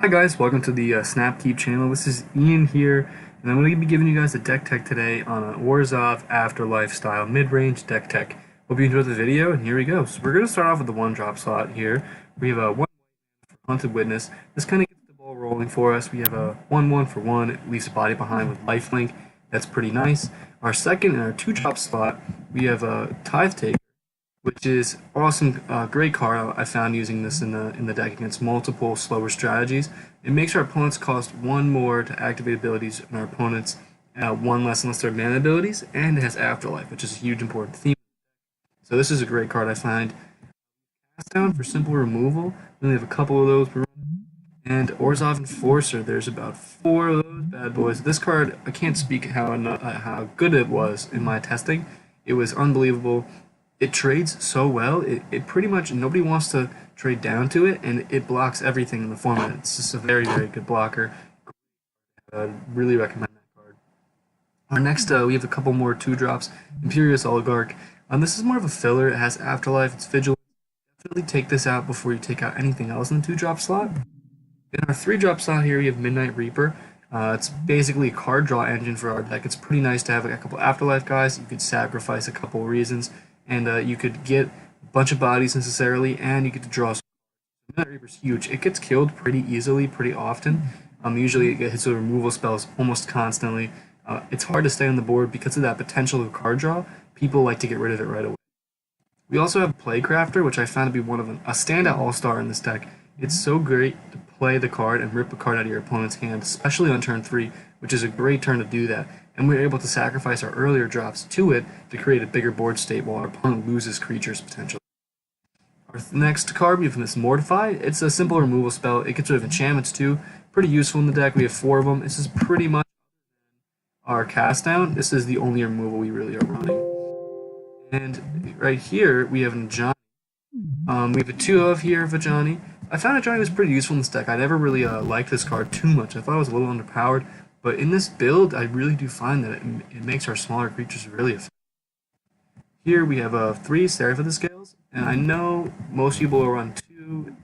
Hi guys, welcome to the Snapkeep channel. This is Ian here, and I'm going to be giving you guys a deck tech today on an Orzhov Afterlife style mid-range deck tech. Hope you enjoyed the video, and here we go. So we're going to start off with the one-drop slot here. We have a 1 for Hunted Witness. This kind of gets the ball rolling for us. We have a 1/1 for 1. It leaves a body behind with lifelink. That's pretty nice. Our second and our 2-drop slot, we have a Tithe Taker, which is awesome, great card. I found using this in the deck against multiple slower strategies. It makes our opponents cost 1 more to activate abilities, and our opponents 1 less unless they're mana abilities, and it has Afterlife, which is a huge important theme. So this is a great card I find. Cast down for simple removal. We only have a couple of those per run. And Orzhov Enforcer. There's about 4 of those bad boys. This card, I can't speak how good it was in my testing. It was unbelievable. It trades so well. It pretty much, nobody wants to trade down to it, and it blocks everything in the format. It's just a very, very good blocker. Really recommend that card. Our next, we have a couple more 2-drops. Imperious Oligarch. This is more of a filler. It has Afterlife. It's Vigilance. Definitely take this out before you take out anything else in the 2-drop slot. In our 3-drop slot here, we have Midnight Reaper. It's basically a card draw engine for our deck. It's pretty nice to have a couple Afterlife guys. You could sacrifice a couple reasons, and you could get a bunch of bodies necessarily, and you get to draw some. Midnight Reaper's huge. It gets killed pretty easily, pretty often. Usually it hits with removal spells almost constantly. It's hard to stay on the board because of that potential of card draw. People like to get rid of it right away. We also have Playcrafter, which I found to be one of a standout all-star in this deck. It's so great to play the card and rip a card out of your opponent's hand, especially on turn 3, which is a great turn to do that. And we're able to sacrifice our earlier drops to it to create a bigger board state while our opponent loses creatures potentially. Our next card, we have this Mortify. It's a simple removal spell. It gets rid of enchantments too. Pretty useful in the deck. We have 4 of them. This is pretty much our cast down. This is the only removal we really are running. And right here, we have Vajani. We have a 2 of here, Vajani. I found Vajani was pretty useful in this deck. I never really liked this card too much. I thought it was a little underpowered. But in this build, I really do find that it makes our smaller creatures really effective. Here we have 3 Seraph of the Scales, and I know most people will run 2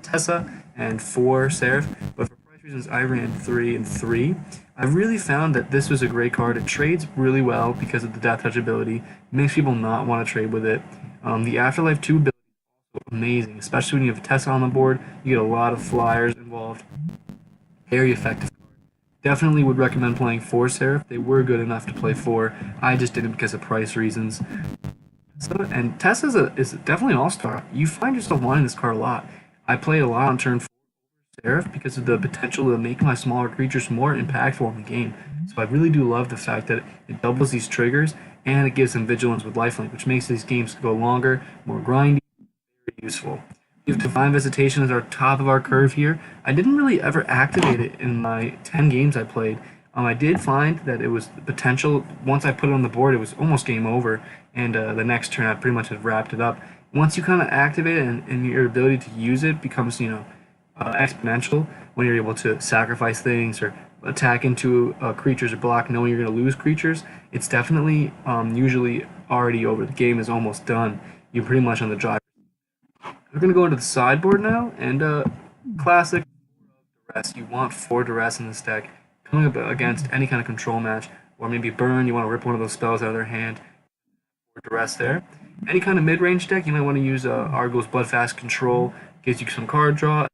Tessa and 4 Seraph, but for price reasons I ran 3 and 3. I really found that this was a great card. It trades really well because of the Death Touch ability. It makes people not want to trade with it. The Afterlife 2 ability is amazing, especially when you have Tessa on the board. You get a lot of flyers involved. Very effective. Definitely would recommend playing 4 Seraph. They were good enough to play 4. I just didn't because of price reasons. And Tessa is definitely an all-star. You find yourself wanting this card a lot. I play a lot on turn 4 Seraph because of the potential to make my smaller creatures more impactful in the game. So I really do love the fact that it doubles these triggers and it gives them vigilance with lifelink, which makes these games go longer, more grindy, very useful. We have Divine Visitation as our top of our curve here. I didn't really ever activate it in my 10 games I played. I did find that it was potential. Once I put it on the board, it was almost game over, and the next turn I pretty much had wrapped it up. Once you kind of activate it and your ability to use it becomes, exponential when you're able to sacrifice things or attack into creatures or block knowing you're going to lose creatures, it's definitely usually already over. The game is almost done. You're pretty much on the drive. We're going to go into the sideboard now, and classic Duress. You want 4 Duress in this deck. Coming up against any kind of control match, or maybe Burn, you want to rip one of those spells out of their hand. 4 Duress there. Any kind of mid-range deck, you might want to use Argo's Bloodfast Control. Gives you some card draw,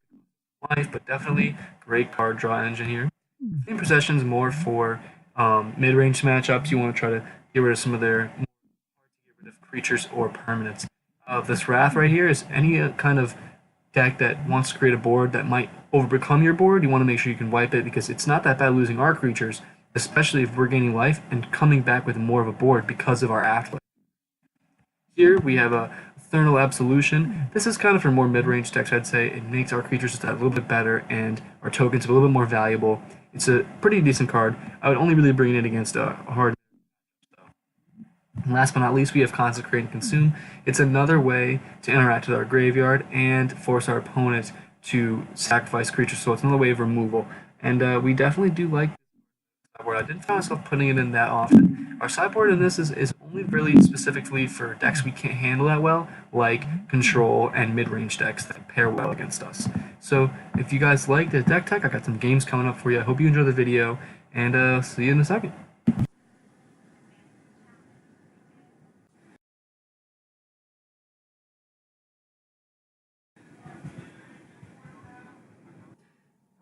life, but definitely great card draw engine here. Flame Procession is more for mid-range matchups. You want to try to get rid of some of their more hard to get rid of creatures or permanents. This Wrath right here is any kind of deck that wants to create a board that might overcome your board. You want to make sure you can wipe it because it's not that bad losing our creatures, especially if we're gaining life and coming back with more of a board because of our Afterlife. Here we have a Eternal Absolution. This is kind of for more mid-range decks, I'd say. It makes our creatures just a little bit better and our tokens a little bit more valuable. It's a pretty decent card. I would only really bring it against a hard. And last but not least, we have Consecrate and Consume. It's another way to interact with our graveyard and force our opponent to sacrifice creatures, so it's another way of removal. And we definitely do like this sideboard. I didn't find myself putting it in that often. Our sideboard in this is only really specifically for decks we can't handle that well, like control and mid-range decks that pair well against us. So if you guys like this deck tech, I got some games coming up for you. I hope you enjoy the video, and see you in a second.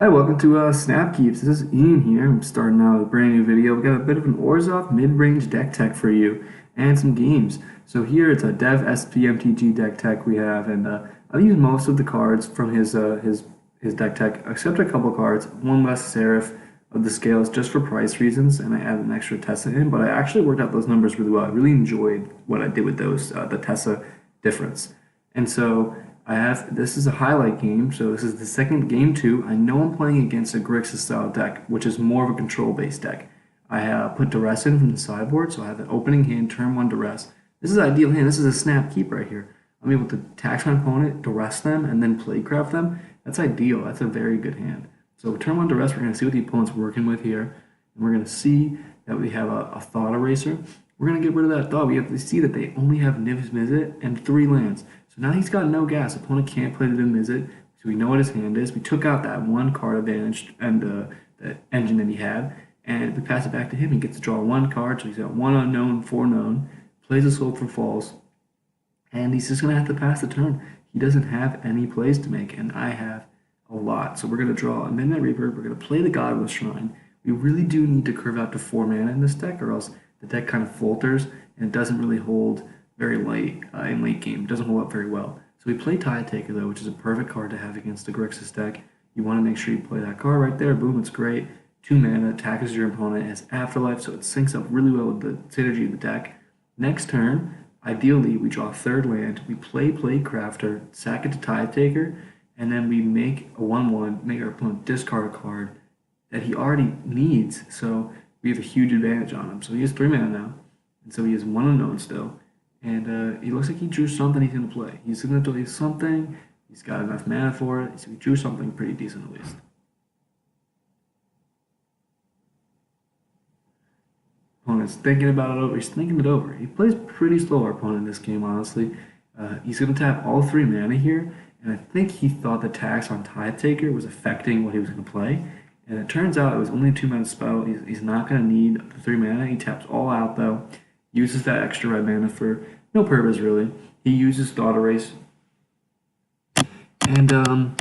Hi, welcome to Snapkeeps. This is Ian here. I'm starting out with a brand new video. We got a bit of an Orzhov mid-range deck tech for you and some games. So here it's a Dev SBMTG deck tech we have, and I've used most of the cards from his deck tech, except a couple cards. One less Seraph of the scales just for price reasons, and I added an extra Tessa in, but I actually worked out those numbers really well. I really enjoyed what I did with those, the Tessa difference. And so this is a highlight game, so this is the second game 2. I know I'm playing against a Grixis style deck, which is more of a control-based deck. I put Duress in from the sideboard, so I have an opening hand, turn 1 Duress. This is an ideal hand. This is a snap keep right here. I'm able to tax my opponent, Duress them, and then playcraft them. That's ideal. That's a very good hand. So turn 1 Duress, we're going to see what the opponent's working with here, and we're going to see that we have a Thought Eraser. We're going to get rid of that thought. We have to see that they only have Niv's Mizzet and 3 lands. So now he's got no gas. Opponent can't play the Mizzet, so we know what his hand is. We took out that 1 card advantage and the engine that he had, and we pass it back to him. He gets to draw 1 card, so he's got 1 unknown, 4 known, plays a Soul for Falls, and he's just going to have to pass the turn. He doesn't have any plays to make, and I have a lot. So we're going to draw a Midnight Reaper. We're going to play the Godless Shrine. We really do need to curve out to 4 mana in this deck, or else the deck kind of falters and it doesn't really hold very light in late game. It doesn't hold up very well. So we play Tide Taker though, which is a perfect card to have against the Grixis deck. You want to make sure you play that card right there. Boom, it's great. 2 mana, tackles your opponent. It has Afterlife, so it syncs up really well with the synergy of the deck. Next turn, ideally, we draw a 3rd land. We play Crafter, sack it to Tide Taker, and then we make a 1/1, make our opponent discard a card that he already needs. So we have a huge advantage on him. So he has 3 mana now, and so he has 1 unknown still. And he looks like he drew something he's going to play. He's going to play something. He's got enough mana for it. So he drew something pretty decent at least. Opponent's thinking about it over. He's thinking it over. He plays pretty slow, our opponent, in this game, honestly. He's going to tap all 3 mana here. And I think he thought the tax on Tide Taker was affecting what he was going to play. And it turns out it was only a 2 mana spell. He's not going to need the 3 mana. He taps all out, though. Uses that extra red mana for no purpose, really. He uses Thought Erase. And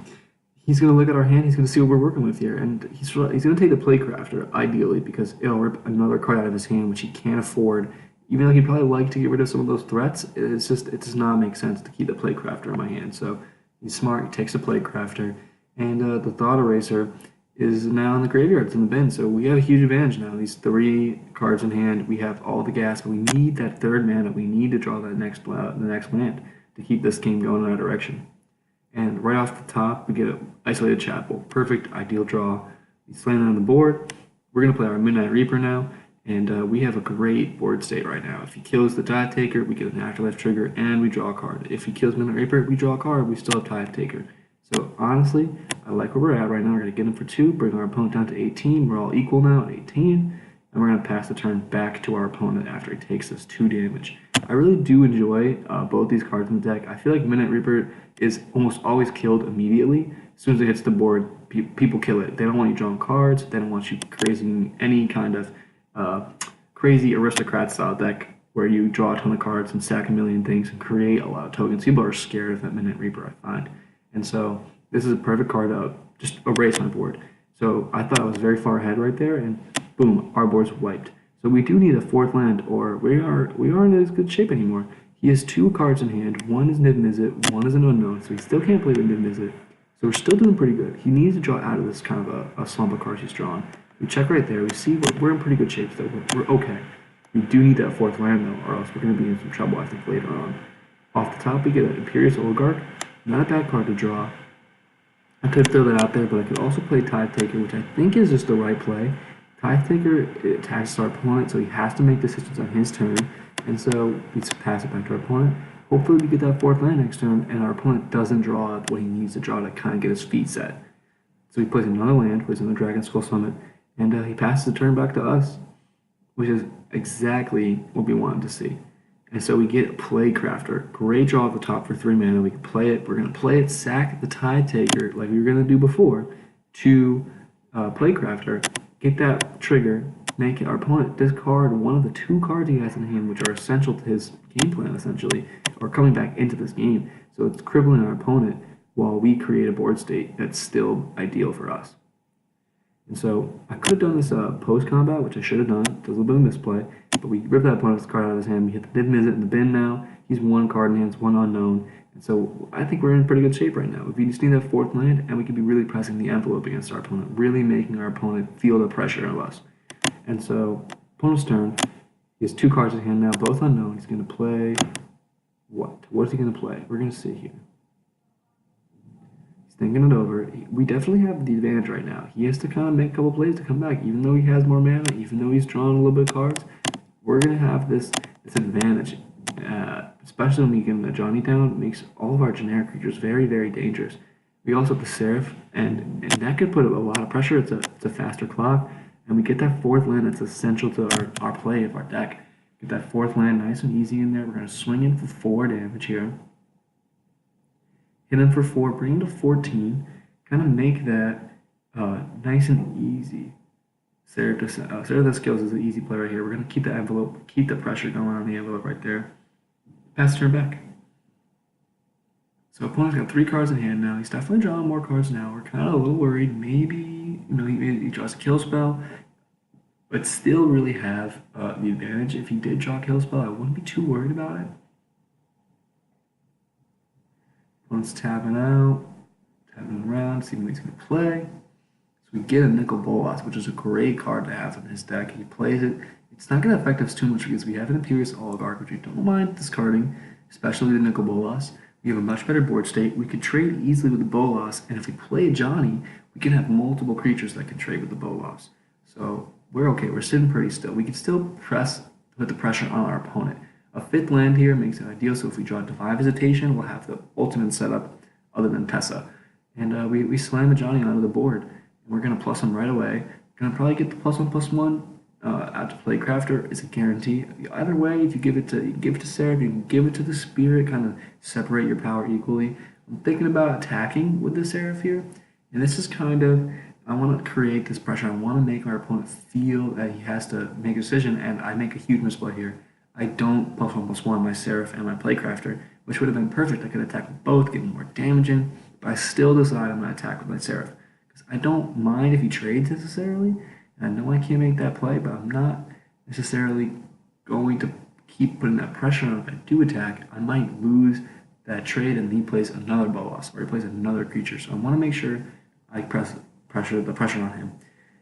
he's going to look at our hand. He's going to see what we're working with here. And he's going to take the Playcrafter, ideally, because it'll rip another card out of his hand, which he can't afford. Even though he'd probably like to get rid of some of those threats, it does not make sense to keep the Playcrafter in my hand. So he's smart. He takes the Playcrafter. And the Thought Eraser is now in the graveyard. It's in the bin. So we have a huge advantage now. These 3 cards in hand. We have all the gas, but we need that 3rd mana. We need to draw that the next land to keep this game going in our direction. And right off the top, we get an Isolated Chapel. Perfect, ideal draw. He's landing on the board. We're going to play our Midnight Reaper now, and we have a great board state right now. If he kills the Tide Taker, we get an Afterlife trigger, and we draw a card. If he kills Midnight Reaper, we draw a card. We still have Tide Taker. So honestly, I like where we're at right now. We're going to get him for 2, bring our opponent down to 18. We're all equal now at 18. And we're going to pass the turn back to our opponent after he takes this 2 damage. I really do enjoy both these cards in the deck. I feel like Midnight Reaper is almost always killed immediately. As soon as it hits the board, people kill it. They don't want you drawing cards. They don't want you creating any kind of crazy aristocrat style deck where you draw a ton of cards and stack a million things and create a lot of tokens. People are scared of that Midnight Reaper, I find. And so this is a perfect card to just erase my board. So I thought I was very far ahead right there, and boom, our board's wiped. So we do need a 4th land, or we aren't in as good shape anymore. He has 2 cards in hand. 1 is Niv Mizzet, 1 is an unknown, so he still can't play with Niv Mizzet. So we're still doing pretty good. He needs to draw out of this kind of a slump of cards he's drawn. We check right there. We see we're in pretty good shape, so we're okay. We do need that 4th land, though, or else we're going to be in some trouble, I think, later on. Off the top, we get an Imperious Oligarch. Not a bad card to draw. I could throw that out there, but I could also play Tide Taker, which I think is just the right play. Tide Taker attacks our opponent, so he has to make decisions on his turn, and so we pass it back to our opponent. Hopefully we get that 4th land next turn, and our opponent doesn't draw what he needs to draw to kind of get his feet set. So he plays another land, plays another Dragon Skull Summit, and he passes the turn back to us. which is exactly what we wanted to see. And so we get Playcrafter. Great draw at the top for 3 mana. We can play it. We're going to play it, sack the Tide Taker like we were going to do before to Playcrafter, get that trigger, make our opponent discard one of the 2 cards he has in hand, which are essential to his game plan, essentially, or coming back into this game. So it's crippling our opponent while we create a board state that's still ideal for us. And so I could have done this post-combat, which I should have done. There's a little bit of misplay, but we ripped that opponent's card out of his hand. We hit the Div Mizzet in the bin now. He's 1 card in hand, it's 1 unknown. And so I think we're in pretty good shape right now. If we just need that 4th land, and we could be really pressing the envelope against our opponent, really making our opponent feel the pressure of us. And so, opponent's turn. He has 2 cards in hand now, both unknown. He's going to play what? What is he going to play? We're going to see here. Thinking it over, we definitely have the advantage right now. He has to kind of make a couple plays to come back, even though he has more mana, even though he's drawn a little bit of cards. We're gonna have this advantage, especially when we get the Johnny down. It makes all of our generic creatures very, very dangerous. We also have the Seraph, and that could put a lot of pressure. It's a faster clock, and we get that 4th land that's essential to our play of our deck. Get that 4th land nice and easy in there. We're gonna swing in for 4 damage here. Hit him for 4, bring him to 14, kind of make that nice and easy. Seraph that skills is an easy play right here. We're going to keep the envelope, keep the pressure going on the envelope right there. Pass turn back. So opponent's got 3 cards in hand now. He's definitely drawing more cards now. We're kind of a little worried. Maybe, he draws a kill spell, but still really have the advantage. If he did draw a kill spell, I wouldn't be too worried about it. Opponent's tapping out, tapping around, seeing what he's going to play. So we get a Nicol Bolas, which is a great card to have in his deck. He plays it. It's not going to affect us too much because we have an Imperious Oligarch, which we don't mind discarding, especially the Nicol Bolas. We have a much better board state. We could trade easily with the Bolas, and if we play Johnny, we can have multiple creatures that can trade with the Bolas. So we're okay. We're sitting pretty still. We can still put the pressure on our opponent. A 5th land here makes it ideal, so if we draw Divine Visitation, we'll have the ultimate setup other than Tessa. And we slam a Johnny onto the board, and we're going to plus him right away. Going to probably get the +1/+1 out to Playcrafter. It's a guarantee. Either way, if you give it to Seraph, you can give it to the Spirit, kind of separate your power equally. I'm thinking about attacking with the Seraph here, and this is kind of, I want to create this pressure. I want to make our opponent feel that he has to make a decision, and I make a huge misplay here. I don't +1/+1 my Seraph and my Playcrafter, which would have been perfect. I could attack with both, getting more damage in, but I still decide I'm going to attack with my Seraph. Because I don't mind if he trades necessarily, and I know I can't make that play, but I'm not necessarily going to keep putting that pressure on. If I do attack, I might lose that trade and he plays another Bolas, or he plays another creature. So I want to make sure I press the pressure on him.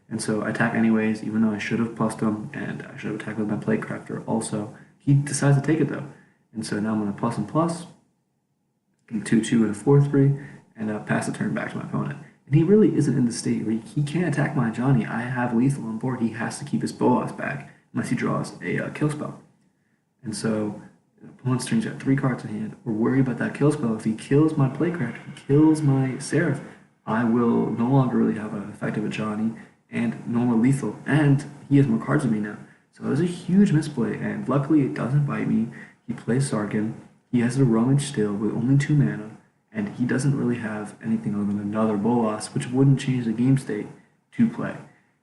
And so I attack anyways, even though I should have plussed him, and I should have attacked with my Playcrafter also. He decides to take it though. And so now I'm going to plus and plus, get 2/2 and a 4/3, and pass the turn back to my opponent. And he really isn't in the state where he can't attack my Johnny. I have lethal on board. He has to keep his Bolas back unless he draws a kill spell. And so the opponent's turn's got 3 cards in hand. We're worried about that kill spell. If he kills my Playcrafter, he kills my Seraph, I will no longer really have an effect of a Johnny and no more lethal. And he has more cards than me now. So it was a huge misplay, and luckily it doesn't bite me. He plays Sarkhan. He has a Rummage still with only 2 mana, and he doesn't really have anything other than another Bolas, which wouldn't change the game state to play.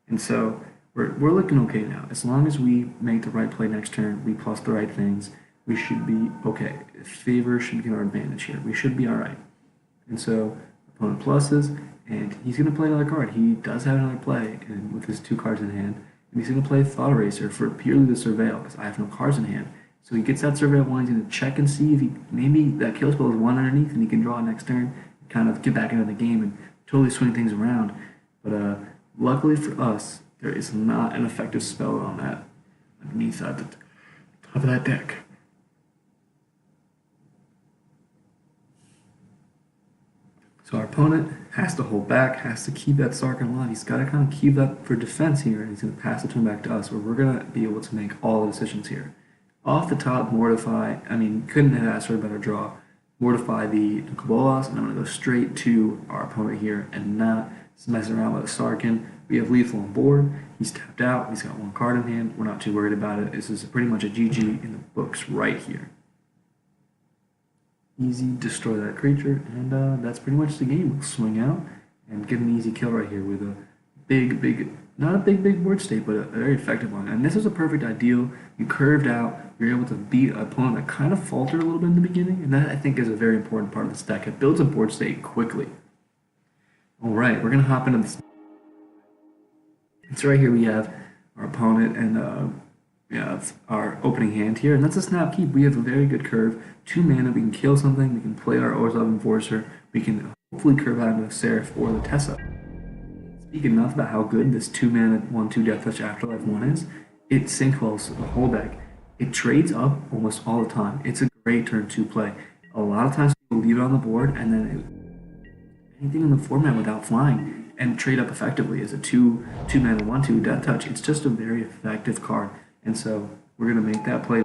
And so we're looking okay now. As long as we make the right play next turn, we plus the right things, we should be okay. Favor should get our advantage here. We should be alright. And so opponent pluses, and he's going to play another card. He does have another play and with his 2 cards in hand. And he's going to play Thought Eraser for purely the Surveil, because I have no cards in hand. So he gets that Surveil 1, he's going to check and see if maybe that kill spell is 1 underneath, and he can draw next turn, kind of get back into the game and totally swing things around. But luckily for us, there is not an effective spell on that underneath at the top of that deck. So our opponent has to hold back, has to keep that Sarkhan alive. He's got to kind of keep that for defense here, and he's going to pass the turn back to us, where we're going to be able to make all the decisions here. Off the top, Mortify, I mean, couldn't have asked for a better draw. mortify the Kobolas, and I'm going to go straight to our opponent here and not mess around with a Sarkin. We have lethal on board. He's tapped out. He's got one card in hand. We're not too worried about it. This is pretty much a GG in the books right here. Easy, destroy that creature, and that's pretty much the game. We'll swing out and get an easy kill right here with a not a big board state, but a very effective one. And this is a perfect ideal. You curved out, you're able to beat an opponent that kind of faltered a little bit in the beginning, and that I think is a very important part of this deck. It builds a board state quickly. Alright, we're going to hop into this. So right here we have our opponent, and it's our opening hand here, and that's a Snapkeep. We have a very good curve. 2 mana, we can kill something, we can play our Orzhov Enforcer, we can hopefully curve out into a Seraph or the Tessa. Speak enough about how good this 2 mana 1/2 Death Touch Afterlife 1 is. It sinkwells the whole deck. It trades up almost all the time. It's a great turn 2 play. A lot of times people leave it on the board, and then anything in the format without flying and trade up effectively is a 2 mana 1/2 Death Touch. It's just a very effective card, and so we're gonna make that play.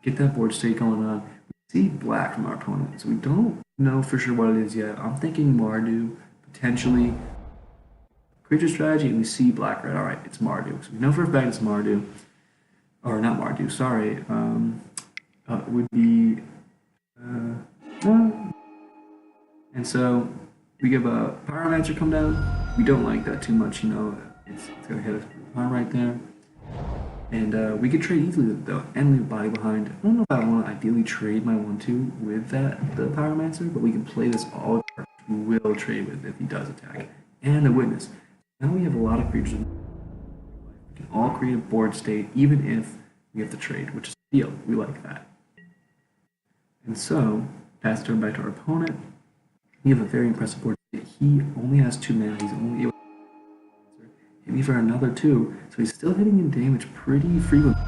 Get that board state going on. We see black from our opponent, so we don't know for sure what it is yet. I'm thinking Mardu, potentially creature strategy, and we see black-red. Alright, it's Mardu. So we know for a fact it's Mardu. Or not Mardu, sorry. It would be... and so we give a Pyromancer come down. We don't like that too much, you know. It's going to hit us right there. And we could trade easily though, and leave a body behind. I don't know if I want to ideally trade my 1/2 with the Pyromancer, but we can play this all cards we will trade with if he does attack. And a Witness. Now we have a lot of creatures. We can all create a board state, even if we have to trade, which is a deal. We like that. And so, pass turn back to our opponent. We have a very impressive board state. He only has 2 mana. He's only able to hit me for another 2, so he's still hitting in damage pretty frequently.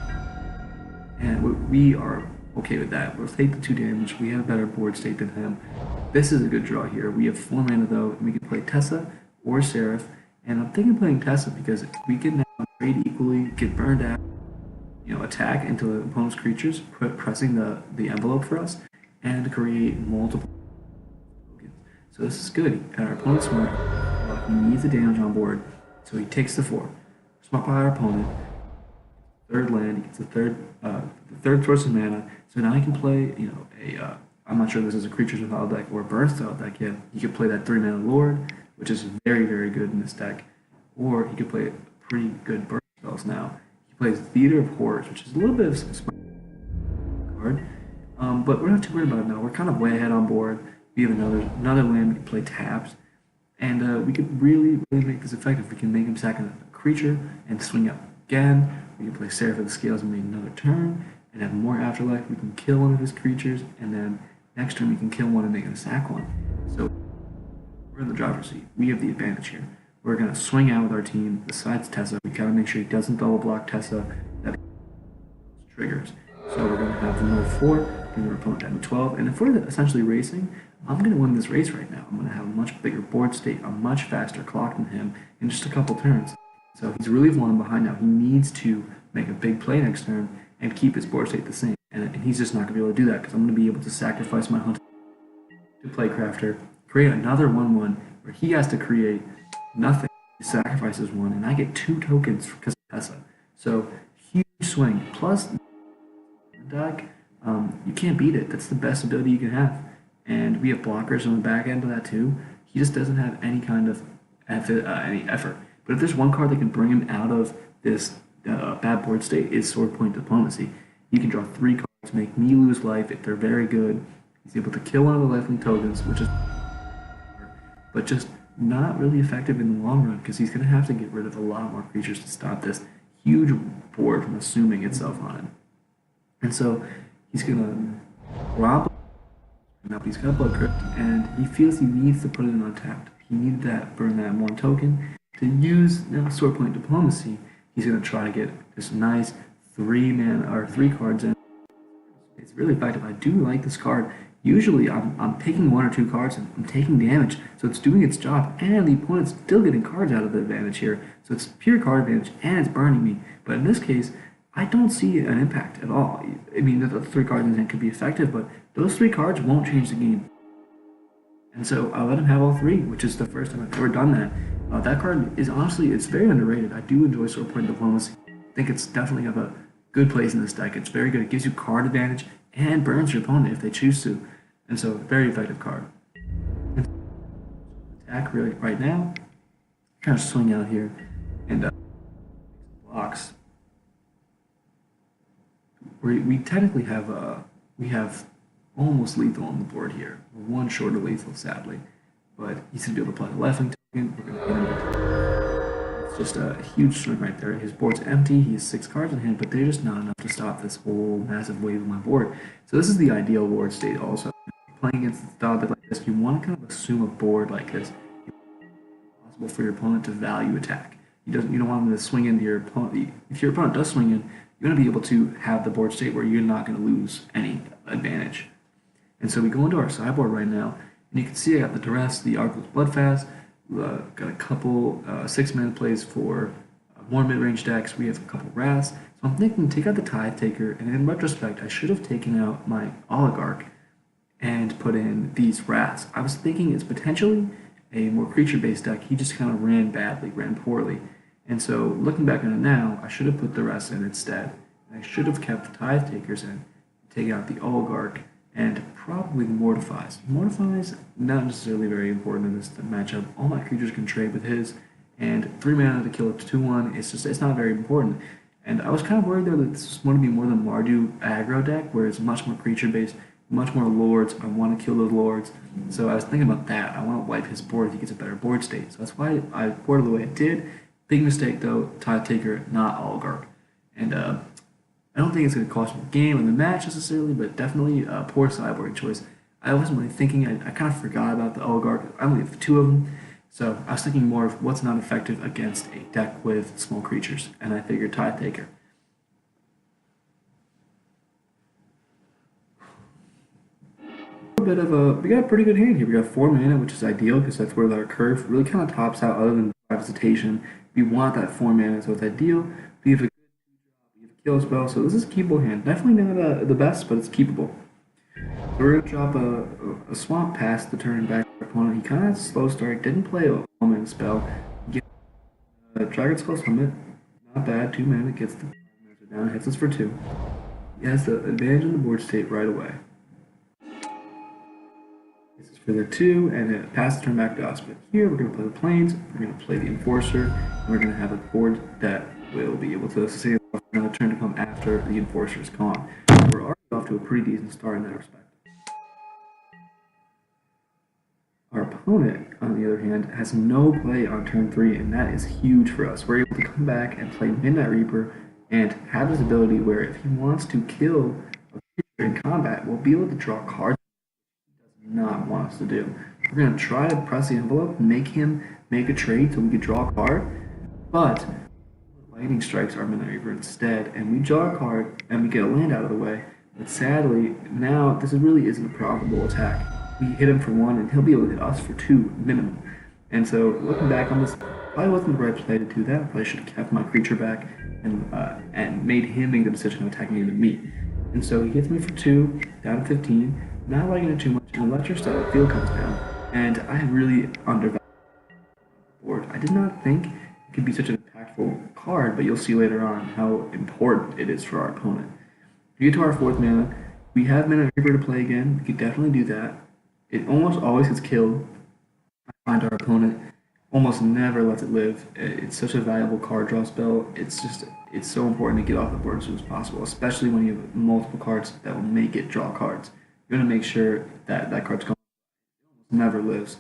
And we are okay with that. We'll take the 2 damage. We have a better board state than him. This is a good draw here. We have 4 mana though, and we can play Tessa or Seraph. And I'm thinking playing Tessa because we can now trade equally, get burned out, you know, attack into the opponent's creatures, pressing the envelope for us, and create multiple tokens. So this is good. And our opponent's smart. He needs the damage on board, so he takes the 4. Smart by our opponent. Third land, he gets the third source of mana. So now he can play, you know, I'm not sure if this is a creatures style deck or a burn style deck yet. He could play that 3 mana Lord, which is very, very good in this deck. Or he could play pretty good burn spells now. He plays Theater of Horrors, which is a little bit of a smart card. But we're not too worried about it now. We're kind of way ahead on board. We have another land, we can play taps. And we could really make this effective. We can make him sack a creature and swing up again. We can play Seraph of the Scales and make another turn and have more Afterlife. We can kill one of his creatures, and then next turn we can kill one and make him sack one. So we're in the driver's seat. We have the advantage here. We're going to swing out with our team. Besides Tessa, we got to make sure he doesn't double block Tessa. That triggers. So we're going to have the middle 4, bring our opponent down to 12. And if we're essentially racing, I'm going to win this race right now. I'm going to have a much bigger board state, a much faster clock than him in just a couple turns. So he's really falling behind now. He needs to make a big play next turn and keep his board state the same. And he's just not going to be able to do that because I'm going to be able to sacrifice my hunter to play Crafter, create another 1/1 where he has to create nothing. He sacrifices 1, and I get 2 tokens because of Tessa. So huge swing. Plus, deck, you can't beat it. That's the best ability you can have. And we have blockers on the back end of that too. He just doesn't have any kind of any effort. But if there's one card that can bring him out of this bad board state, is Sword Point Diplomacy. He can draw 3 cards, make me lose life if they're very good. He's able to kill one of the lifelink tokens, which is but just not really effective in the long run because he's going to have to get rid of a lot more creatures to stop this huge board from assuming itself on him. And so he's going to rob. Now he's got Blood Crypt, and he feels he needs to put it in untapped. He needed that, burn that 1 token. To use now Sword Point Diplomacy, he's going to try to get this nice 3 cards in. It's really effective. I do like this card. Usually I'm picking 1 or 2 cards and I'm taking damage, so it's doing its job, and the opponent's still getting cards out of the advantage here. So it's pure card advantage, and it's burning me. But in this case, I don't see an impact at all. I mean, the 3 cards in his hand could be effective, but those 3 cards won't change the game. And so I let him have all 3, which is the first time I've ever done that. That card is honestly, it's very underrated. I do enjoy Sword Point Diplomacy. I think it's definitely have a good place in this deck. It's very good. It gives you card advantage and burns your opponent if they choose to. And so, very effective card. Attack really right now. Kind of swing out here and blocks. We technically have we have almost lethal on the board here. We're 1 short of lethal, sadly, but he's gonna be able to play the left-wing token. We're gonna hit him with, it's just a huge swing right there. His board's empty. He has 6 cards in hand, but they're just not enough to stop this whole massive wave on my board. So this is the ideal board state. Also, playing against the style that like this, you want to kind of assume a board like this. Possible for your opponent to value attack. You don't want them to swing into your opponent. If your opponent does swing in, you want to be able to have the board state where you're not going to lose any advantage. And so we go into our sideboard right now, and you can see I got the Duress, the Arcos Bloodfast, got a couple 6-mana plays for more mid-range decks. We have a couple Wraths. So I'm thinking take out the Tithe Taker, and in retrospect, I should have taken out my Oligarch and put in these Wraths. I was thinking it's potentially a more creature-based deck. He just kind of ran badly, ran poorly. And so, looking back on it now, I should have put the rest in instead. And I should have kept the Tithe Takers in, taking out the Oligarch, and probably the Mortifies. Mortifies, not necessarily very important in this matchup. All my creatures can trade with his, and 3 mana to kill it to 2-1, it's not very important. And I was kind of worried though that this was going to be more than Mardu aggro deck, where it's much more creature-based, much more lords. I want to kill those lords. So I was thinking about that. I want to wipe his board if he gets a better board state. So that's why I boarded the way I did. Big mistake though, Tithe Taker, not Oligarch. And I don't think it's going to cost me the game and the match necessarily, but definitely a poor sideboarding choice. I wasn't really thinking, I kind of forgot about the Oligarch. I only have 2 of them. So I was thinking more of what's not effective against a deck with small creatures. And I figured Tithe Taker. We got a pretty good hand here. We got 4 mana, which is ideal because that's where our curve really kind of tops out other than Visitation. We want that 4 mana, so it's ideal. We have a good kill spell, so this is a keepable hand. Definitely not the best, but it's keepable. So we're going to drop a Swamp past the turn back to our opponent. He kind of has a slow start, didn't play a moment spell. Dragon Skull Summit, not bad, 2 mana, gets the down, hits us for 2. He has the advantage in the board state right away. This is for the 2, and it passes turn back to us. But here we're going to play the Plains, we're going to play the Enforcer, and we're going to have a board that will be able to sustain another turn to come after the Enforcer is gone. We're already off to a pretty decent start in that respect. Our opponent, on the other hand, has no play on turn 3, and that is huge for us. We're able to come back and play Midnight Reaper and have this ability where if he wants to kill a creature in combat, we'll be able to draw cards not want us to do. We're going to try to press the envelope, make him make a trade so we can draw a card, but Lightning strikes our Midnight Reaper instead, and we draw a card and we get a land out of the way. But sadly, now this really isn't a profitable attack. We hit him for 1 and he'll be able to hit us for 2 minimum. And so looking back on this, probably wasn't the right play to do that. I probably should have kept my creature back and made him make the decision of attacking me. And so he hits me for 2, down to 15. Not liking it too much, and Electrostyle Field comes down, and I really undervalued the board. I did not think it could be such an impactful card, but you'll see later on how important it is for our opponent. We get to our 4th mana. We have Midnight Reaper to play again. We could definitely do that. It almost always gets killed. I find our opponent almost never lets it live. It's such a valuable card draw spell. It's so important to get off the board as soon as possible, especially when you have multiple cards that will make it draw cards. You're going to make sure that that card's gone. It never lives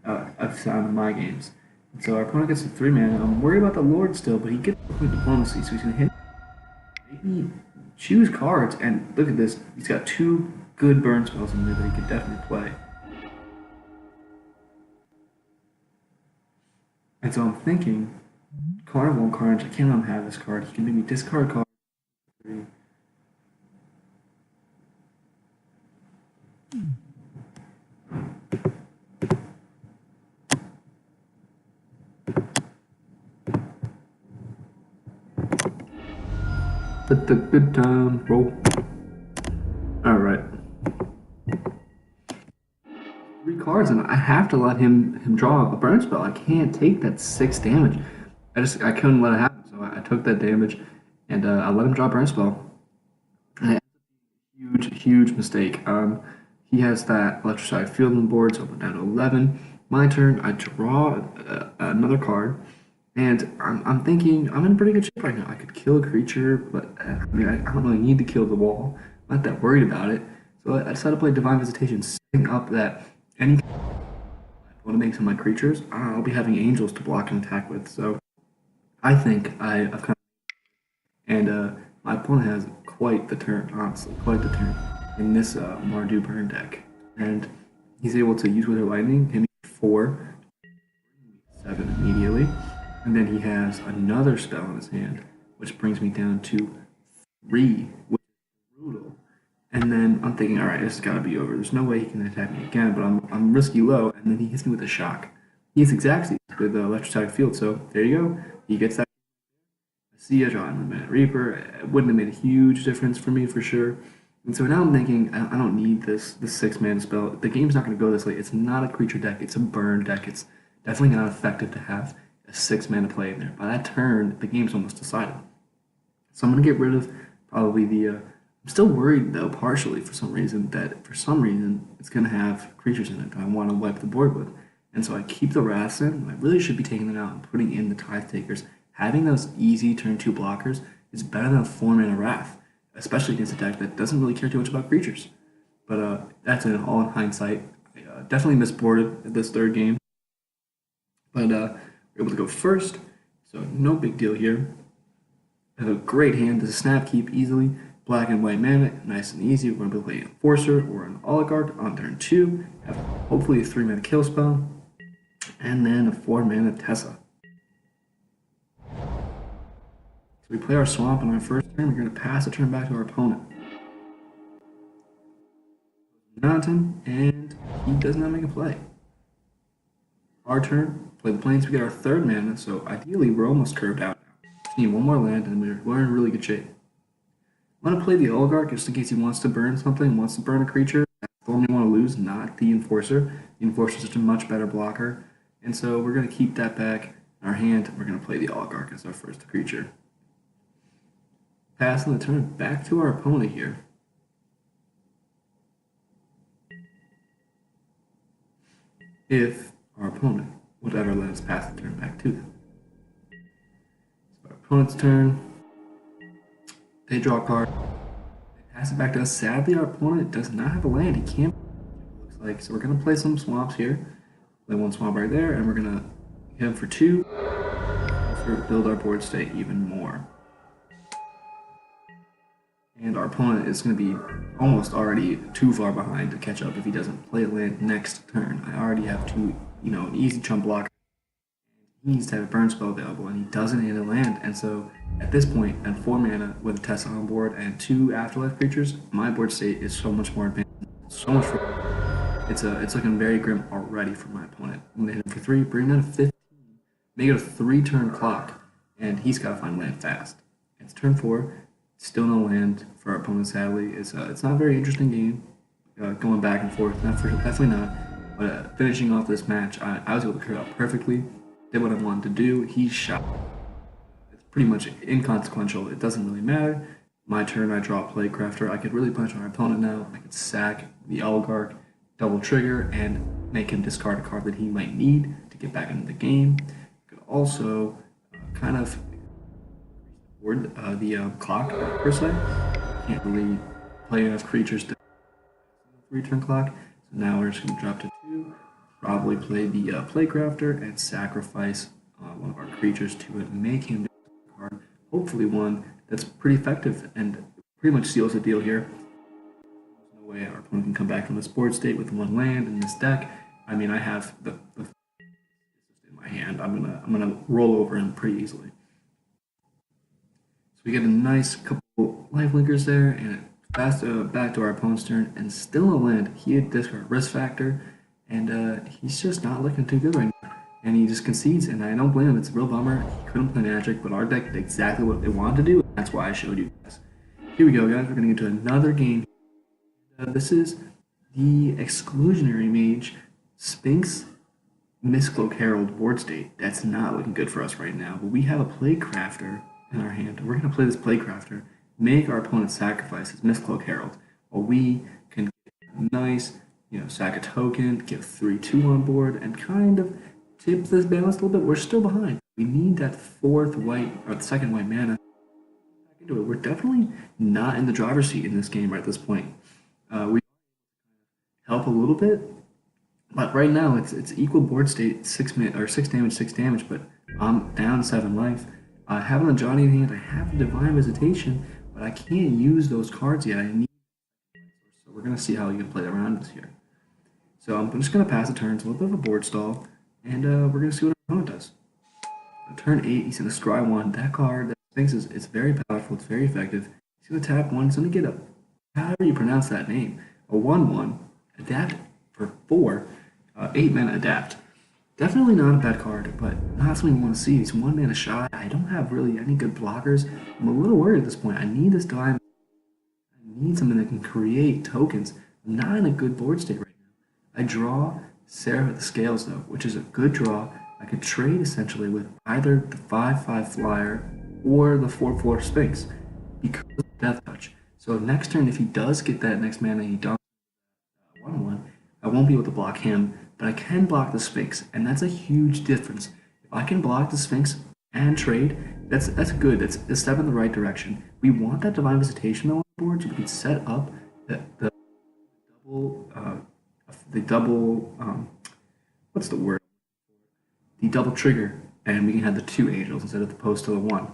outside of my games. And so our opponent gets to 3 mana. I'm worried about the Lord still, but he gets Point Diplomacy, so he's going to hit. Make me choose cards, and look at this. He's got 2 good burn spells in there that he could definitely play. And so I'm thinking, Carnival and Carnage, I can't let him have this card. He can make me discard card. Let the good time roll. Alright. 3 cards, and I have to let him draw a burn spell. I can't take that 6 damage. I couldn't let it happen, so I took that damage, and I let him draw a burn spell. And huge mistake. He has that electrified field on the board, so I went down to 11. My turn, I draw another card, and I'm thinking I'm in pretty good shape right now. I could kill a creature, but I don't really need to kill the wall. I'm not that worried about it. So I decided to play Divine Visitation, setting up that any I want to make some of my creatures, I'll be having angels to block and attack with. So I think I've kind of, and my opponent has quite the turn, honestly, quite the turn in this Mardu burn deck, and he's able to use Wither Lightning, hit me 4, 7 immediately, and then he has another spell in his hand, which brings me down to 3, which is brutal. And then I'm thinking, all right, this has got to be over. There's no way he can attack me again, but I'm risky low, and then he hits me with a shock. He has exact with the electric field, so there you go. He gets that. I see a draw in the Minute Reaper. It wouldn't have made a huge difference for me for sure. And so now I'm thinking, I don't need this 6-mana spell. The game's not going to go this late. It's not a creature deck. It's a burn deck. It's definitely not effective to have a 6-mana play in there. By that turn, the game's almost decided. So I'm going to get rid of probably the... I'm still worried, though, partially for some reason, that for some reason it's going to have creatures in it that I want to wipe the board with. And so I keep the Wraths in. I really should be taking them out and putting in the Tithe Takers. Having those easy turn 2 blockers is better than a 4-mana Wrath, especially against a deck that doesn't really care too much about creatures. But that's all in hindsight. I definitely misboarded this 3rd game. But we're able to go first, so no big deal here. I have a great hand. This is Snapkeep easily. Black and white mana, nice and easy. We're going to be playing an Enforcer or an Oligarch on turn 2. Have hopefully a 3-mana kill spell. And then a 4-mana Tessa. So we play our Swamp on our first turn. We're going to pass the turn back to our opponent. Mountain, and he does not make a play. Our turn, play the Plains. We get our 3rd mana, so ideally we're almost curved out now. Just need one more land, and we're in really good shape. I'm going to play the Oligarch just in case he wants to burn something, wants to burn a creature. That's the one we want to lose, not the Enforcer. The Enforcer is just a much better blocker. And so we're going to keep that back in our hand. We're going to play the Oligarch as our first creature. Passing the turn back to our opponent here. If our opponent would ever let us pass the turn back to them. So our opponent's turn. They draw a card. They pass it back to us. Sadly, our opponent does not have a land. He can't. It looks like. So we're gonna play some swamps here. Play 1 swamp right there, and we're gonna hit him for 2. To build our board state even more. And our opponent is gonna be almost already too far behind to catch up if he doesn't play a land next turn. I already have 2, an easy chump blocker. He needs to have a burn spell available, and he doesn't need a land. And so at this point, at 4 mana with a Tessa on board and 2 Afterlife creatures, my board state is so much more advanced. So much for it's looking very grim already for my opponent. When they hit him for 3, bring down to 15, make it a 3-turn clock, and he's got to find land fast. It's turn 4, still no land for our opponent. Sadly, it's not a very interesting game, going back and forth. Definitely not. But finishing off this match, I was able to clear out perfectly. Did what I wanted to do. He shot. It's pretty much inconsequential. It doesn't really matter. My turn, I draw Plaguecrafter. I could really punish my opponent now. I could sack the Oligarch, double trigger, and make him discard a card that he might need to get back into the game. I could also kind of board the clock, per se. Can't really play enough creatures to 3-turn clock. So now we're just going to drop to 2. Probably play the Plaguecrafter and sacrifice one of our creatures to it, make him a card. Hopefully one that's pretty effective and pretty much seals the deal here. There's no way our opponent can come back from this board state with 1 land in this deck. I mean, I have the in my hand. I'm gonna roll over him pretty easily. So we get a nice couple lifelinkers there, and back to our opponent's turn, and still no land. He had discard Risk Factor. And he's just not looking too good right now. And he just concedes, and I don't blame him. It's a real bummer. He couldn't play Magic, but our deck did exactly what they wanted to do. That's why I showed you guys. Here we go, guys. We're going to get to another game. This is the Exclusionary Mage Sphinx Mistcloak Herald board state. That's not looking good for us right now, but we have a Playcrafter in our hand. We're going to play this Playcrafter, make our opponent sacrifice his Mistcloak Herald, while we can get a nice, sack a token, get 3/2 on board, and kind of tip this balance a little bit. We're still behind. We need that fourth white, or the second white mana back into it. We're definitely not in the driver's seat in this game right at this point. We help a little bit, but right now it's equal board state, 6 damage, but I'm down 7 life. Having the Johnny in hand, I have the Divine Visitation, but I can't use those cards yet. I need, so we're gonna see how you can play around this here. So I'm just gonna pass the turn. It's a little bit of a board stall, and we're gonna see what our opponent does. Turn 8, he's gonna scry 1. That card, that Sphinx, it's very powerful. It's very effective. He's gonna tap 1. He's gonna get however you pronounce that name, a 1/1 adapt for 4. 8 mana adapt. Definitely not a bad card, but not something we want to see. He's 1 mana shy. I don't have really any good blockers. I'm a little worried at this point. I need this diamond. I need something that can create tokens. I'm not in a good board state right now. I draw Sarah the Scales, though, which is a good draw. I could trade essentially with either the 5/5 flyer or the 4/4 Sphinx because of Death Touch. So next turn, if he does get that next mana, he dumps 1/1. I won't be able to block him, but I can block the Sphinx, and that's a huge difference. If I can block the Sphinx and trade, that's good. That's a step in the right direction. We want that Divine Visitation though on the board, so we can set up the double what's the word? The double trigger, and we can have the 2 angels instead of the post to the 1.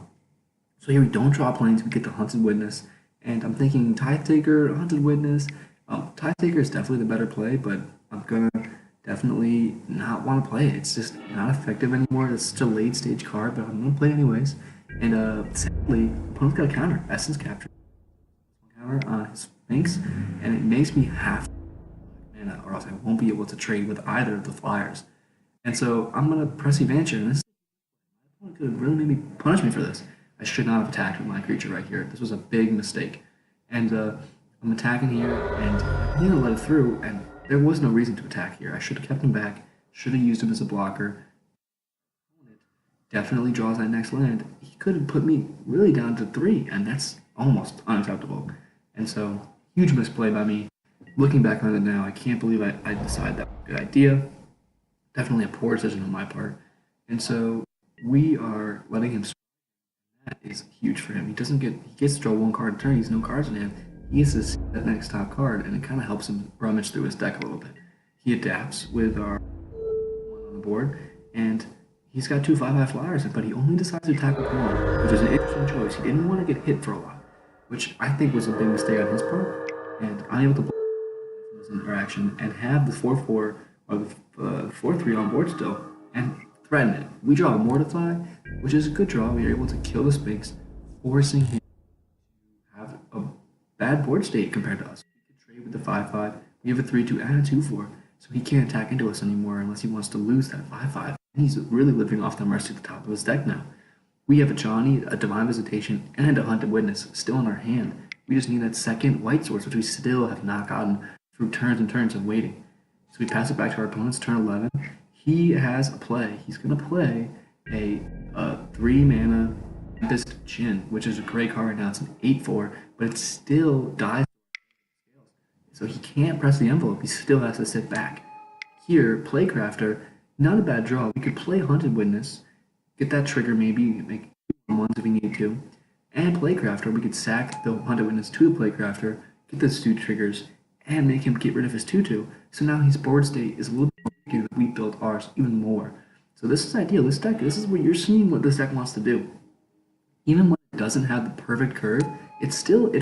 So here we don't draw planes, we get the Hunted Witness, and I'm thinking Tithe Taker, Hunted Witness. Tithe Taker is definitely the better play, but I'm gonna definitely not want to play it. It's just not effective anymore. It's such a late stage card, but I'm gonna play it anyways. And sadly, opponent's got a counter, Essence Capture. Counter on his Sphinx, and it makes me have mana, or else I won't be able to trade with either of the flyers. And so I'm gonna press Evanture, and this could really maybe punish me for this. I should not have attacked with my creature right here. This was a big mistake. And I'm attacking here, and I'm gonna let it through, and there was no reason to attack here. I should have kept him back, should have used him as a blocker. Definitely draws that next land. He could have put me really down to 3, and that's almost unacceptable. And so, huge misplay by me. Looking back on it now, I can't believe I decided that was a good idea. Definitely a poor decision on my part. And so, we are letting him. That is huge for him. He gets to draw 1 card a turn. He has no cards in hand. He gets to see that next top card, and it kind of helps him rummage through his deck a little bit. He adapts with our 1 on the board, and he's got 2 5/5 flyers, but he only decides to attack with 1, which is an interesting choice. He didn't want to get hit for a lot, which I think was a big mistake on his part, and I'm able to block this interaction and have the 4/4 or the 4/3 on board still, and threaten it. We draw a Mortify, which is a good draw. We are able to kill the Sphinx, forcing him to have a bad board state compared to us. We can trade with the 5/5. We have a 3/2 and a 2/4, so he can't attack into us anymore unless he wants to lose that 5/5. And he's really living off the mercy at the top of his deck now. We have a Johnny, a Divine Visitation, and a Hunted Witness still in our hand. We just need that second white source, which we still have not gotten through turns and turns of waiting. So we pass it back to our opponent's turn 11. He has a play. He's going to play a 3 mana Tempest Chin, which is a great card right now. It's an 8/4, but it still dies. So he can't press the envelope. He still has to sit back. Here, Playcrafter, not a bad draw. We could play Hunted Witness, get that trigger maybe, make 1 if we need to, and Playcrafter. We could sack the Hunted Witness to the Playcrafter, get those 2 triggers, and make him get rid of his 2/2. So now his board state is a little bit more tricky that we built ours even more. So this is ideal. This deck, this is what you're seeing what this deck wants to do. Even when it doesn't have the perfect curve, it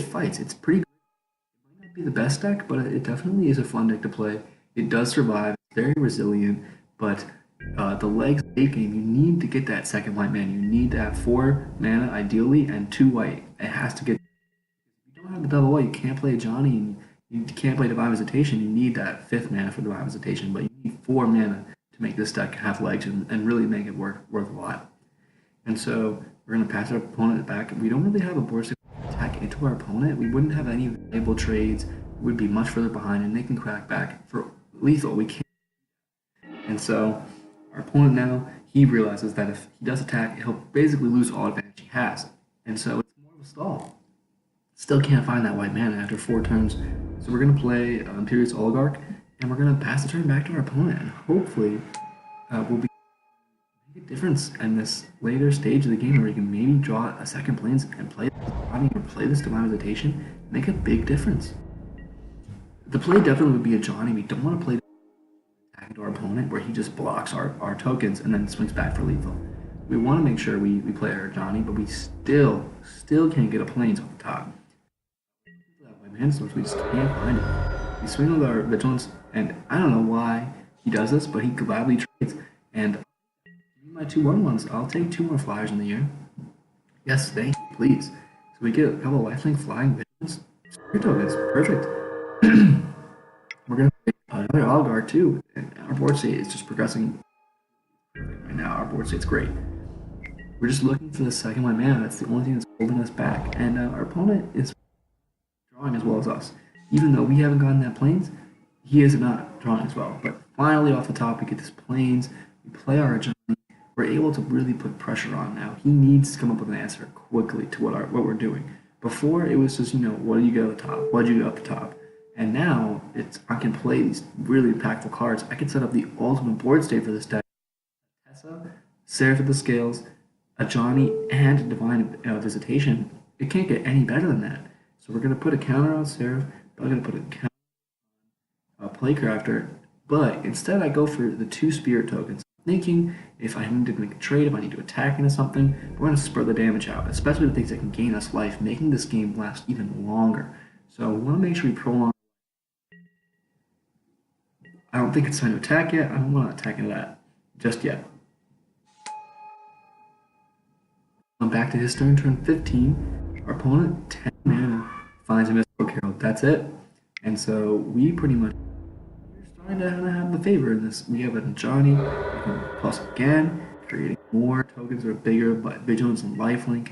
fights. It's pretty good. It might not be the best deck, but it definitely is a fun deck to play. It does survive, it's very resilient, but the legs late game, you need to get that second white mana. You need to have 4 mana ideally and 2 white. It has to get. If you don't have the double white, you can't play Johnny, and you can't play Divine Visitation. You need that 5th mana for Divine Visitation, but you need 4 mana to make this deck have legs and really make it worth a lot. And so we're going to pass our opponent back. We don't really have a board state attack into our opponent. We wouldn't have any valuable trades. We would be much further behind, and they can crack back for lethal. We can't. And so our opponent now, he realizes that if he does attack, he'll basically lose all advantage he has. And so it's more of a stall. Still can't find that white mana after 4 turns. So we're going to play Imperious Oligarch, and we're going to pass the turn back to our opponent. And hopefully we'll be make a difference in this later stage of the game where we can maybe draw a second plains and play or play this Divine Visitation, make a big difference. The play definitely would be a Johnny. We don't want to play attack into our opponent where he just blocks our tokens and then swings back for lethal. We want to make sure we play our Johnny, but we still can't get a plains off the top. That white mana source, we just can't find it. We swing with our Vigilance, and I don't know why he does this, but he gladly trades. And my 2/1/1s, I'll take 2 more flyers in the year. Yes, thank you, please. So we get a couple of lifelink flying Vigilance. Spirit tokens, perfect. We're going to play another Oligarch too, and our board state is just progressing perfect right now. Our board state's great. We're just looking for the second white mana. That's the only thing that's holding us back. And our opponent is drawing as well as us. Even though we haven't gotten that plains, he is not drawing as well. But finally, off the top, we get this plains. We play our Johnny. We're able to really put pressure on now. He needs to come up with an answer quickly to what we're doing. Before, it was just, what do you get at the top? What do you get at the top? And now, I can play these really impactful cards. I can set up the ultimate board state for this deck. Tessa, Seraph of the Scales, a Johnny, and a Divine Visitation. It can't get any better than that. So we're going to put a counter on Seraph, but I'm going to put a counter on Playcrafter. But instead, I go for the 2 Spirit tokens. Thinking if I need to make a trade, if I need to attack into something, we're going to spread the damage out, especially the things that can gain us life, making this game last even longer. So we want to make sure we prolong. I don't think it's time to attack yet. I don't want to attack into that just yet. I'm back to his turn 15. Our opponent, 10 mana, finds a Mystical Carol. That's it. And so we pretty much starting to have the favor in this. We have a Johnny, plus again, creating more tokens that are bigger, but Vigilance and Lifelink.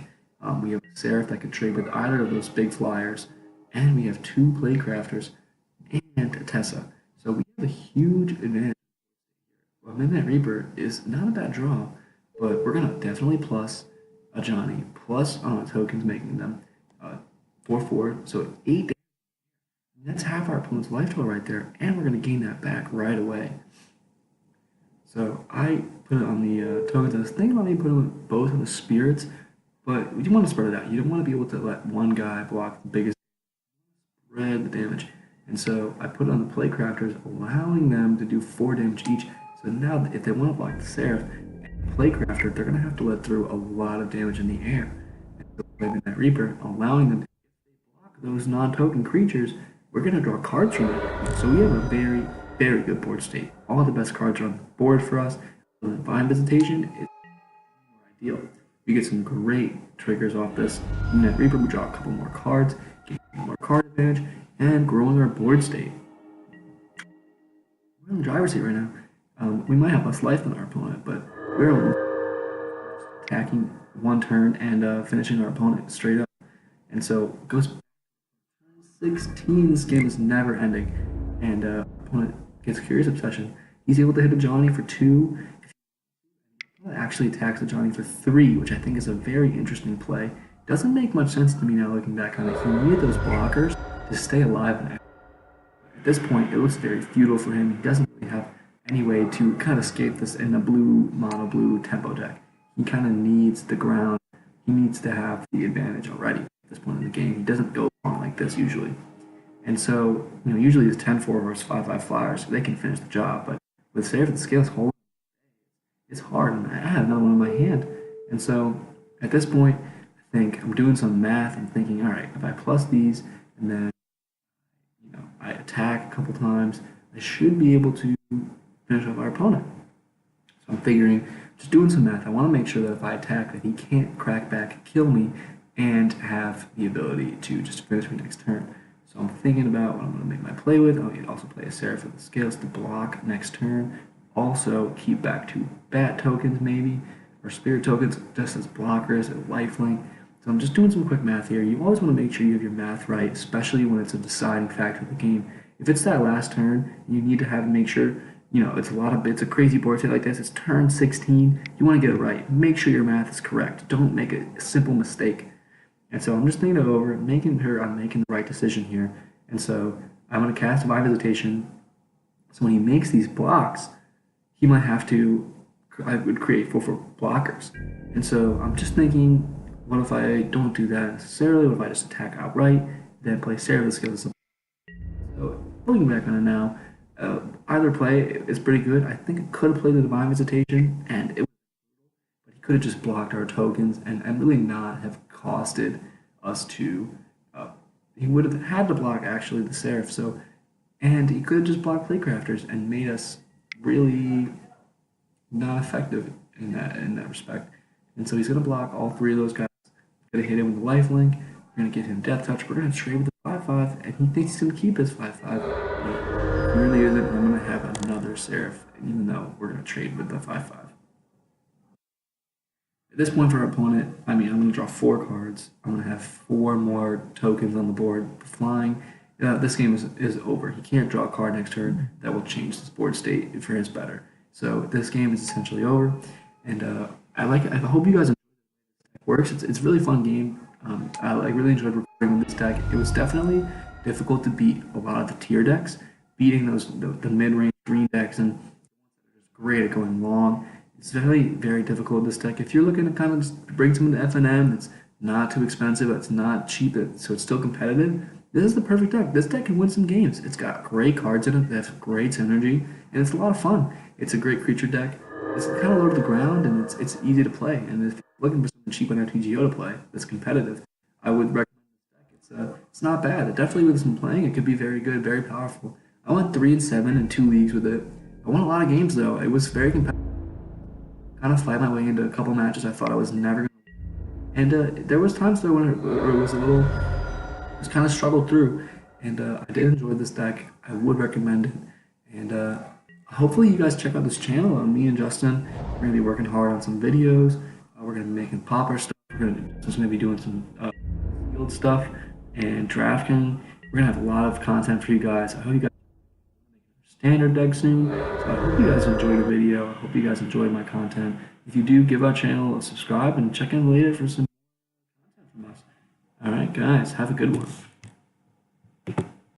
We have a Seraph that can trade with either of those big flyers, and we have 2 Playcrafters and a Tessa. So we have a huge advantage. Well, Midnight Reaper is not a bad draw, but we're gonna definitely plus a Johnny, plus tokens, making them 4/4, so 8. That's half our opponent's life total right there, and we're going to gain that back right away. So I put it on the tokens. I was thinking about maybe putting both on the spirits, but you want to spread it out. You don't want to be able to let one guy block the biggest, spread the damage. And so I put it on the Playcrafters, allowing them to do 4 damage each. So now if they want to block the Seraph and Playcrafter, they're going to have to let through a lot of damage in the air. And so Midnight Reaper, allowing them to block those non-token creatures, we're going to draw cards from it. So we have a very, very good board state. All the best cards are on the board for us. The Divine Visitation is more ideal. We get some great triggers off this. Midnight Reaper, we draw a couple more cards, get more card advantage, and growing our board state. We're in the driver's seat right now. We might have less life than our opponent, but we're attacking 1 turn and finishing our opponent straight up. And so it goes 16, this game is never ending, and opponent gets Curious Obsession. He's able to hit a Johnny for 2. Actually attacks a Johnny for 3, which I think is a very interesting play. Doesn't make much sense to me now looking back on it. He needed those blockers to stay alive. At this point, it looks very futile for him. He doesn't really have any way to kind of escape this in a mono blue tempo deck. He kind of needs the ground. He needs to have the advantage already. This point in the game, he doesn't go long like this usually, and so usually it's 10/4 versus 5/5 flyers, so they can finish the job. But with Seraph of the Scales holding, it's hard, and I have another one in my hand. And so at this point, I think I'm doing some math. I'm thinking, all right, if I plus these and then I attack a couple times, I should be able to finish off our opponent. So I'm figuring, just doing some math. I want to make sure that if I attack, that he can't crack back, kill me, and have the ability to just finish me next turn. So I'm thinking about what I'm going to make my play with. I'll also play a Seraph of the Scales to block next turn. Also keep back 2 bat tokens maybe. our spirit tokens just as blockers and lifelink. So I'm just doing some quick math here. You always want to make sure you have your math right, especially when it's a deciding factor of the game. If it's that last turn, you need to make sure, it's a crazy board state like this. It's turn 16. You want to get it right. Make sure your math is correct. Don't make a simple mistake. And so I'm just thinking it over, making sure I'm making the right decision here. And so I'm going to cast Divine Visitation. So when he makes these blocks, he might have to, I would create 4 blockers. And so I'm just thinking, what if I don't do that necessarily? What if I just attack outright, then play Seraph Skills? So looking back on it now, either play is pretty good. I think I could have played the Divine Visitation, but he could have just blocked our tokens and really not have costed us to. He would have had to block actually the Seraph. And he could have just blocked Playcrafters and made us really not effective in that respect. And so he's going to block all 3 of those guys. Going to hit him with the lifelink. We're going to get him Death Touch. We're going to trade with the 5/5, and he thinks he's going to keep his 5/5. But he really isn't. I'm going to have another Seraph, even though we're going to trade with the 5/5. At this point for our opponent, I'm going to draw 4 cards. I'm going to have 4 more tokens on the board for flying. This game is over. He can't draw a card next turn that will change this board state for his better. So this game is essentially over, and I hope you guys enjoy it. Works. It's a really fun game. I really enjoyed recording with this deck. It was definitely difficult to beat a lot of the tier decks. Beating the mid-range green decks and great at going long. It's very, very difficult with this deck. If you're looking to kind of just bring some into FNM, it's not too expensive, it's not cheap, so it's still competitive. This is the perfect deck. This deck can win some games. It's got great cards in it that have great synergy, and it's a lot of fun. It's a great creature deck. It's kind of low to the ground, and it's easy to play. And if you're looking for something cheap on MTGO to play that's competitive, I would recommend this deck. It's not bad. It definitely, with some playing, it could be very good, very powerful. I went 3-7 in 2 leagues with it. I won a lot of games, though. It was very competitive. Kind of fight my way into a couple matches I thought I was never going to win. And there was times, though, when it was just kind of struggled through. And I did enjoy this deck. I would recommend it. And hopefully you guys check out this channel. Me and Justin, we're going to be working hard on some videos. We're going to be making popper stuff. We're going to be doing some field stuff and drafting. We're going to have a lot of content for you guys. I hope you guys standard deck soon. So I hope you guys enjoyed the video. I hope you guys enjoyed my content. If you do, give our channel a subscribe and check in later for some content from us. Alright guys, have a good one.